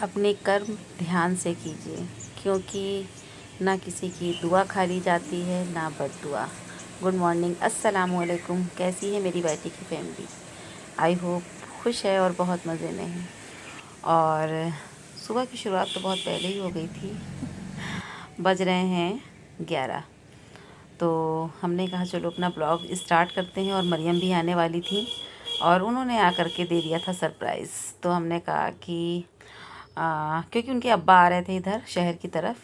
अपने कर्म ध्यान से कीजिए, क्योंकि ना किसी की दुआ खाली जाती है ना बद्दुआ। गुड मॉर्निंग, अस्सलाम वालेकुम। कैसी है मेरी बेटी की फैमिली? आई होप खुश है और बहुत मज़े में है। और सुबह की शुरुआत तो बहुत पहले ही हो गई थी। बज रहे हैं 11। तो हमने कहा चलो अपना ब्लॉग स्टार्ट करते हैं। और मरियम भी आने वाली थी और उन्होंने आकर के दे दिया था सरप्राइज़। तो हमने कहा कि क्योंकि उनके अब्बा आ रहे थे इधर शहर की तरफ,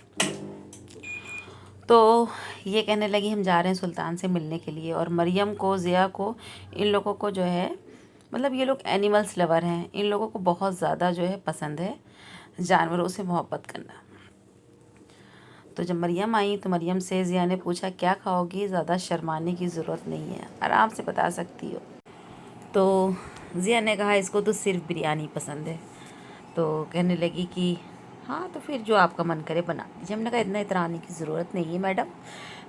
तो ये कहने लगी हम जा रहे हैं सुल्तान से मिलने के लिए। और मरियम को, ज़िया को, इन लोगों को जो है, मतलब ये लोग एनिमल्स लवर हैं, इन लोगों को बहुत ज़्यादा जो है पसंद है जानवरों से मोहब्बत करना। तो जब मरियम आई तो मरियम से ज़िया ने पूछा क्या खाओगी? ज़्यादा शर्माने की ज़रूरत नहीं है, आराम से बता सकती हो। तो ज़िया ने कहा इसको तो सिर्फ बिरयानी पसंद है। तो कहने लगी कि हाँ तो फिर जो आपका मन करे बना दीजिए। हमने कहा इतना इतराने की ज़रूरत नहीं है मैडम,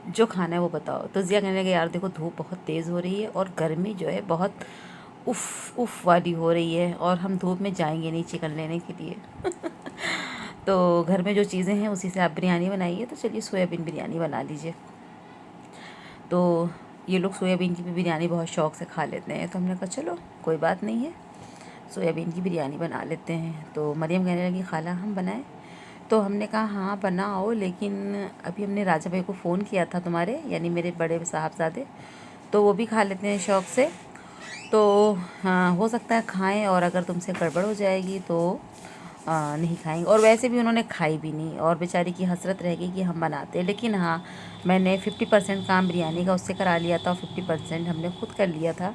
जो खाना है वो बताओ। तो ज़िया कहने लगी यार देखो धूप बहुत तेज़ हो रही है और गर्मी जो है बहुत उफ़ उफ़ वाली हो रही है, और हम धूप में जाएंगे नहीं चिकन लेने के लिए। तो घर में जो चीज़ें हैं उसी से आप बिरयानी बनाइए। तो चलिए सोयाबीन बिरयानी बना लीजिए। तो ये लोग सोयाबीन की भी बिरयानी बहुत शौक़ से खा लेते हैं। तो हमने कहा चलो कोई बात नहीं है, सोयाबीन की बिरयानी बना लेते हैं। तो मरियम कहने लगी खाला हम बनाएं? तो हमने कहा हाँ बनाओ, लेकिन अभी हमने राजा भाई को फ़ोन किया था तुम्हारे, यानी मेरे बड़े साहबजादे, तो वो भी खा लेते हैं शौक़ से। तो हाँ हो सकता है खाएं, और अगर तुमसे गड़बड़ हो जाएगी तो नहीं खाएंगे। और वैसे भी उन्होंने खाई भी नहीं, और बेचारी की हसरत रह गई कि हम बनाते। लेकिन हाँ मैंने 50% काम बिरयानी का उससे करा लिया था और 50% हमने खुद कर लिया था,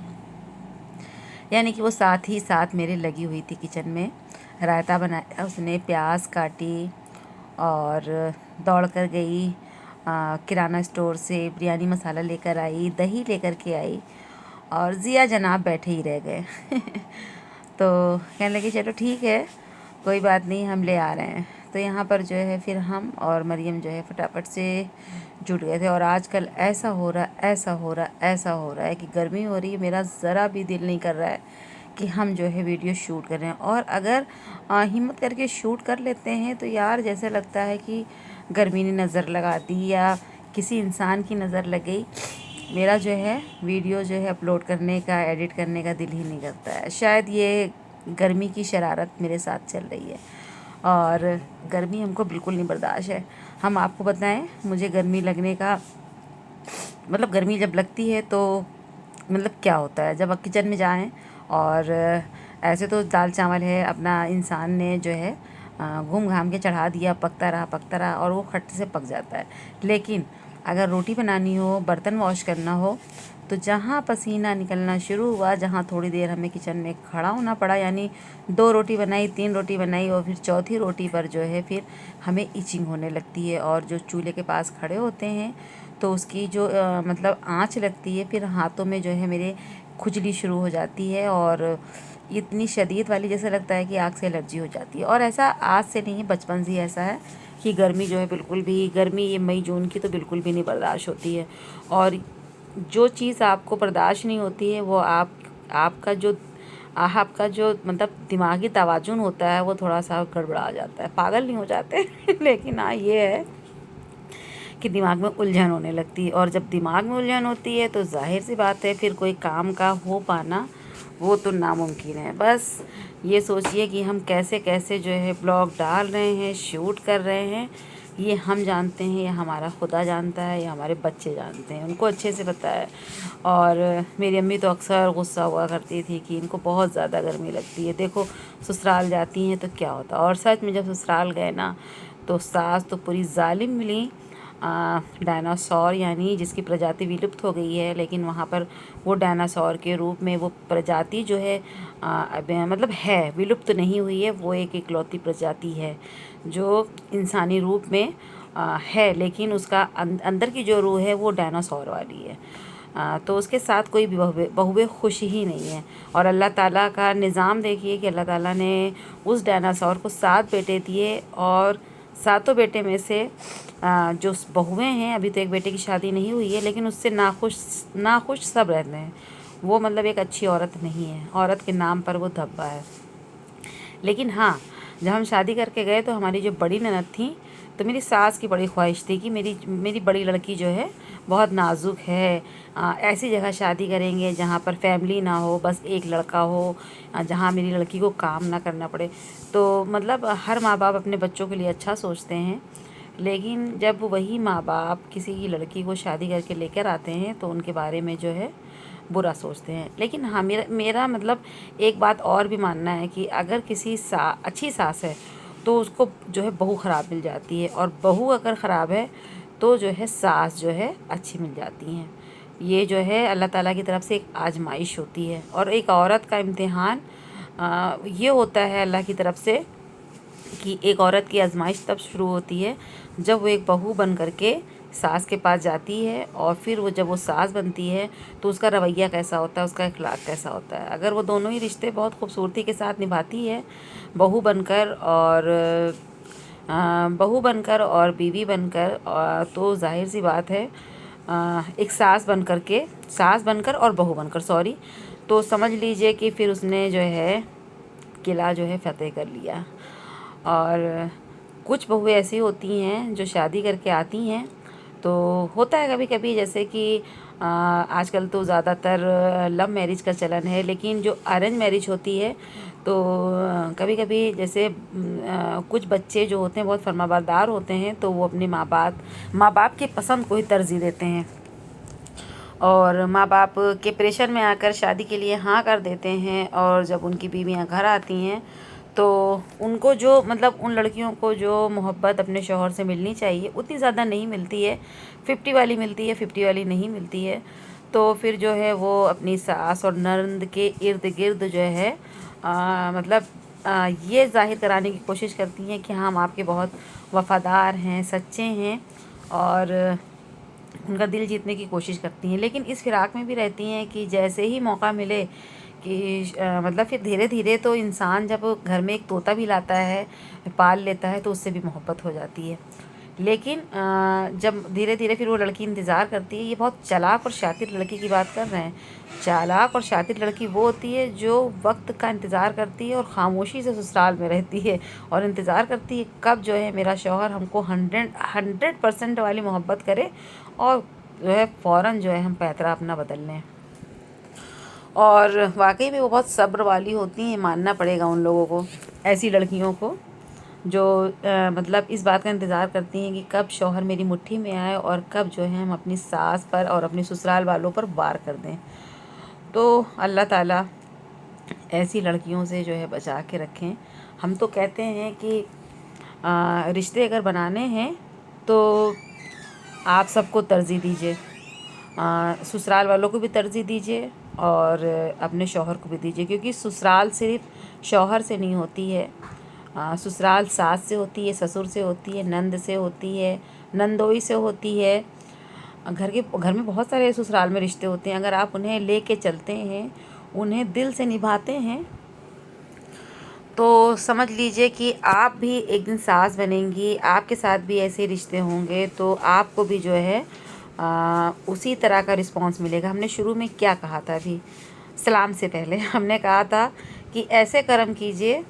यानी कि वो साथ ही साथ मेरे लगी हुई थी किचन में। रायता बनाया उसने, प्याज काटी, और दौड़ कर गई किराना स्टोर से बिरयानी मसाला लेकर आई, दही लेकर के आई, और ज़िया जनाब बैठे ही रह गए। तो कहने लगी चलो ठीक है कोई बात नहीं हम ले आ रहे हैं। तो यहाँ पर जो है फिर हम और मरियम जो है फटाफट से जुट गए थे। और आजकल ऐसा हो रहा है कि गर्मी हो रही है, मेरा ज़रा भी दिल नहीं कर रहा है कि हम जो है वीडियो शूट कर रहे हैं। और अगर हिम्मत करके शूट कर लेते हैं तो यार जैसे लगता है कि गर्मी ने नज़र लगा दी या किसी इंसान की नज़र लग गई। मेरा जो है वीडियो जो है अपलोड करने का, एडिट करने का दिल ही नहीं करता है। शायद ये गर्मी की शरारत मेरे साथ चल रही है, और गर्मी हमको बिल्कुल नहीं बर्दाश्त है। हम आपको बताएं, मुझे गर्मी लगने का मतलब, गर्मी जब लगती है तो मतलब क्या होता है, जब किचन में जाएं और ऐसे तो दाल चावल है अपना, इंसान ने जो है घूम घाम के चढ़ा दिया, पकता रहा और वो खट से पक जाता है। लेकिन अगर रोटी बनानी हो, बर्तन वॉश करना हो, तो जहाँ पसीना निकलना शुरू हुआ, जहाँ थोड़ी देर हमें किचन में खड़ा होना पड़ा, यानी 2 रोटी बनाई, 3 रोटी बनाई, और फिर चौथी रोटी पर जो है फिर हमें इचिंग होने लगती है। और जो चूल्हे के पास खड़े होते हैं तो उसकी जो मतलब आँच लगती है, फिर हाथों में जो है मेरे खुजली शुरू हो जाती है, और इतनी शदीद वाली जैसे लगता है कि आग से एलर्जी हो जाती है। और ऐसा आज से नहीं, बचपन से ही ऐसा है कि गर्मी जो है बिल्कुल भी, गर्मी ये मई जून की तो बिल्कुल भी नहीं बर्दाश्त होती है। और जो चीज़ आपको बर्दाश्त नहीं होती है वो आपका जो मतलब दिमागी तवाज़ुन होता है वो थोड़ा सा गड़बड़ा जाता है। पागल नहीं हो जाते लेकिन हाँ ये है कि दिमाग में उलझन होने लगती है, और जब दिमाग में उलझन होती है तो जाहिर सी बात है फिर कोई काम का हो पाना वो तो नामुमकिन है। बस ये सोचिए कि हम कैसे कैसे जो है ब्लॉग डाल रहे हैं, शूट कर रहे हैं, ये हम जानते हैं, या हमारा खुदा जानता है, या हमारे बच्चे जानते हैं, उनको अच्छे से पता है। और मेरी अम्मी तो अक्सर गुस्सा हुआ करती थी कि इनको बहुत ज़्यादा गर्मी लगती है, देखो ससुराल जाती हैं तो क्या होता। और सच में जब ससुराल गए ना तो सास तो पूरी जालिम मिली। डायनासोर, यानी जिसकी प्रजाति विलुप्त हो गई है, लेकिन वहाँ पर वो डायनासोर के रूप में वो प्रजाति जो है मतलब है, विलुप्त नहीं हुई है, वो एक इकलौती प्रजाति है जो इंसानी रूप में है, लेकिन उसका अंदर की जो रूह है वो डायनासोर वाली है। तो उसके साथ कोई भी बहुए खुश ही नहीं है। और अल्लाह ताला का निज़ाम देखिए कि अल्लाह ताला ने उस डायनासोर को 7 बेटे दिए, और 7 बेटे में से जो बहुएं हैं, अभी तो एक बेटे की शादी नहीं हुई है, लेकिन उससे नाखुश सब रहते हैं। वो मतलब एक अच्छी औरत नहीं है, औरत के नाम पर वो धब्बा है। लेकिन हाँ जब हम शादी करके गए तो हमारी जो बड़ी ननद थी, तो मेरी सास की बड़ी ख्वाहिश थी कि मेरी बड़ी लड़की जो है बहुत नाजुक है, ऐसी जगह शादी करेंगे जहाँ पर फैमिली ना हो, बस एक लड़का हो, जहाँ मेरी लड़की को काम ना करना पड़े। तो मतलब हर माँ बाप अपने बच्चों के लिए अच्छा सोचते हैं, लेकिन जब वही माँ बाप किसी की लड़की को शादी करके लेकर आते हैं तो उनके बारे में जो है बुरा सोचते हैं। लेकिन हाँ, मेरा मतलब एक बात और भी मानना है कि अगर किसी अच्छी सास है तो उसको जो है बहू ख़राब मिल जाती है, और बहू अगर ख़राब है तो जो है सास जो है अच्छी मिल जाती हैं। ये जो है अल्लाह ताला की तरफ से एक आजमाइश होती है, और एक औरत का इम्तिहान ये होता है अल्लाह की तरफ से कि एक औरत की आजमाइश तब शुरू होती है जब वो एक बहू बन करके सास के पास जाती है, और फिर वो जब वो सास बनती है तो उसका रवैया कैसा होता है, उसका अखलाक कैसा होता है। अगर वो दोनों ही रिश्ते बहुत खूबसूरती के साथ निभाती है, बहू बनकर और बीवी बनकर, तो जाहिर सी बात है एक सास बनकर और बहू बनकर, सॉरी, तो समझ लीजिए कि फिर उसने जो है किला जो है फ़तेह कर लिया। और कुछ बहुएं ऐसी होती हैं जो शादी करके आती हैं, तो होता है कभी कभी, जैसे कि आजकल तो ज़्यादातर लव मैरिज का चलन है, लेकिन जो अरेंज मैरिज होती है तो कभी कभी जैसे कुछ बच्चे जो होते हैं बहुत फर्माबरदार होते हैं, तो वो अपने माँ बाप की पसंद को ही तरजीह देते हैं, और माँ बाप के प्रेशर में आकर शादी के लिए हाँ कर देते हैं। और जब उनकी बीवियाँ घर आती हैं तो उनको जो मतलब उन लड़कियों को जो मोहब्बत अपने शौहर से मिलनी चाहिए उतनी ज़्यादा नहीं मिलती है, 50 वाली मिलती है, 50 वाली नहीं मिलती है। तो फिर जो है वो अपनी सास और ननद के इर्द गिर्द जो है मतलब ये ज़ाहिर कराने की कोशिश करती हैं कि हम आपके बहुत वफ़ादार हैं, सच्चे हैं, और उनका दिल जीतने की कोशिश करती हैं। लेकिन इस फिराक में भी रहती हैं कि जैसे ही मौका मिले कि मतलब फिर धीरे धीरे तो इंसान जब घर में एक तोता भी लाता है, पाल लेता है, तो उससे भी मोहब्बत हो जाती है। लेकिन जब धीरे धीरे फिर वो लड़की इंतज़ार करती है, ये बहुत चालाक और शातिर लड़की की बात कर रहे हैं। चालाक और शातिर लड़की वो होती है जो वक्त का इंतज़ार करती है और ख़ामोशी से ससुराल में रहती है, और इंतज़ार करती है कब जो है मेरा शौहर हमको 100% वाली मोहब्बत करे, और जो है फ़ौरन जो है हम पैतरा अपना बदल लें। और वाकई में वो बहुत सब्र वाली होती हैं, मानना पड़ेगा उन लोगों को, ऐसी लड़कियों को जो मतलब इस बात का इंतज़ार करती हैं कि कब शौहर मेरी मुट्ठी में आए और कब जो है हम अपनी सास पर और अपने ससुराल वालों पर वार कर दें। तो अल्लाह ताला ऐसी लड़कियों से जो है बचा के रखें। हम तो कहते हैं कि रिश्ते अगर बनाने हैं तो आप सबको तरजीह दीजिए, ससुराल वालों को भी तरजीह दीजिए और अपने शौहर को भी दीजिए, क्योंकि ससुराल सिर्फ शौहर से नहीं होती है, ससुराल सास से होती है, ससुर से होती है, नंद से होती है, नंदोई से होती है। घर में बहुत सारे ससुराल में रिश्ते होते हैं। अगर आप उन्हें लेके चलते हैं, उन्हें दिल से निभाते हैं, तो समझ लीजिए कि आप भी एक दिन सास बनेंगी, आपके साथ भी ऐसे रिश्ते होंगे, तो आपको भी जो है उसी तरह का रिस्पांस मिलेगा। हमने शुरू में क्या कहा था, अभी सलाम से पहले हमने कहा था कि ऐसे कर्म कीजिए,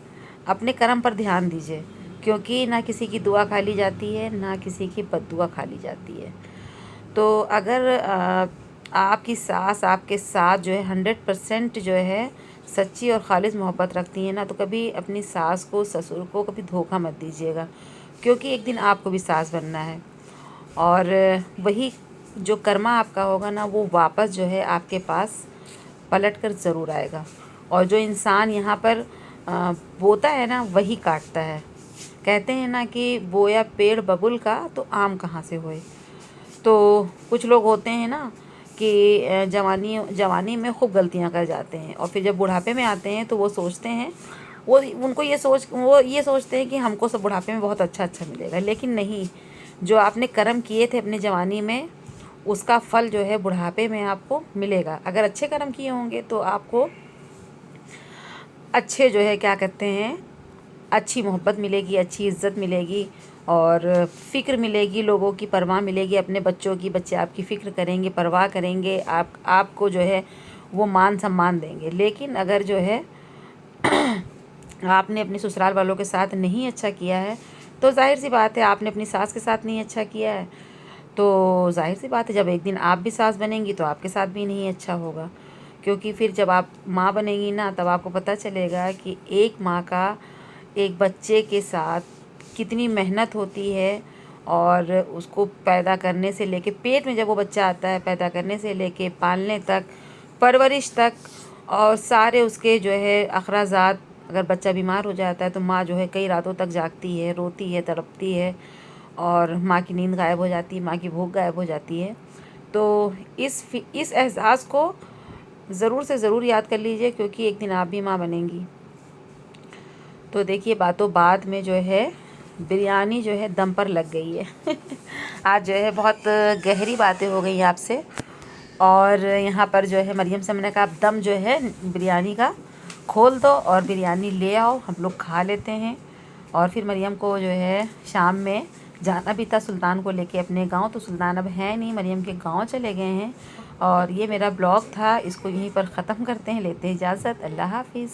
अपने कर्म पर ध्यान दीजिए, क्योंकि ना किसी की दुआ खा ली जाती है, ना किसी की बद्दुआ खा ली जाती है। तो अगर आपकी सास आपके साथ जो है 100% जो है सच्ची और खालिस मोहब्बत रखती है ना, तो कभी अपनी सास को, ससुर को कभी धोखा मत दीजिएगा, क्योंकि एक दिन आपको भी सास बनना है, और वही जो कर्मा आपका होगा ना, वो वापस जो है आपके पास पलट कर ज़रूर आएगा। और जो इंसान यहाँ पर बोता है ना, वही काटता है। कहते हैं ना कि बोया पेड़ बबुल का तो आम कहाँ से होए। तो कुछ लोग होते हैं ना कि जवानी में खूब गलतियाँ कर जाते हैं, और फिर जब बुढ़ापे में आते हैं तो वो सोचते हैं, वो ये सोचते हैं कि हमको सब बुढ़ापे में बहुत अच्छा मिलेगा। लेकिन नहीं, जो आपने कर्म किए थे अपनी जवानी में, उसका फल जो है बुढ़ापे में आपको मिलेगा। अगर अच्छे कर्म किए होंगे तो आपको अच्छे जो है क्या कहते हैं, अच्छी मोहब्बत मिलेगी, अच्छी इज़्ज़त मिलेगी, और फ़िक्र मिलेगी, लोगों की परवाह मिलेगी, अपने बच्चों की, बच्चे आपकी फ़िक्र करेंगे, परवाह करेंगे, आपको जो है वो मान सम्मान देंगे। लेकिन अगर जो है आपने अपने ससुराल वालों के साथ नहीं अच्छा किया है तो जाहिर सी बात है आपने अपनी सास के साथ नहीं अच्छा किया है, तो जाहिर सी बात है जब एक दिन आप भी सास बनेंगी तो आपके साथ भी नहीं अच्छा होगा। क्योंकि फिर जब आप माँ बनेंगी ना तब आपको पता चलेगा कि एक माँ का एक बच्चे के साथ कितनी मेहनत होती है, और उसको पैदा करने से लेके पेट में जब वो बच्चा आता है पैदा करने से लेके पालने तक, परवरिश तक, और सारे उसके जो है अखराजात। अगर बच्चा बीमार हो जाता है तो माँ जो है कई रातों तक जागती है, रोती है, तड़पती है, और माँ की नींद गायब हो जाती है, माँ की भूख गायब हो जाती है। तो इस एहसास को ज़रूर से ज़रूर याद कर लीजिए, क्योंकि एक दिन आप भी माँ बनेंगी। तो देखिए बातों बात में जो है बिरयानी जो है दम पर लग गई है। आज जो है बहुत गहरी बातें हो गई आपसे, और यहाँ पर जो है मरियम से मैंने कहा आप दम जो है बिरयानी का खोल दो और बिरयानी ले आओ, हम लोग खा लेते हैं। और फिर मरियम को जो है शाम में जाना भी था सुल्तान को लेके अपने गांव, तो सुल्तान अब है नहीं, मरियम के गांव चले गए हैं। और ये मेरा ब्लॉग था, इसको यहीं पर ख़त्म करते हैं, लेते हैं इजाज़त। अल्लाह हाफिज़।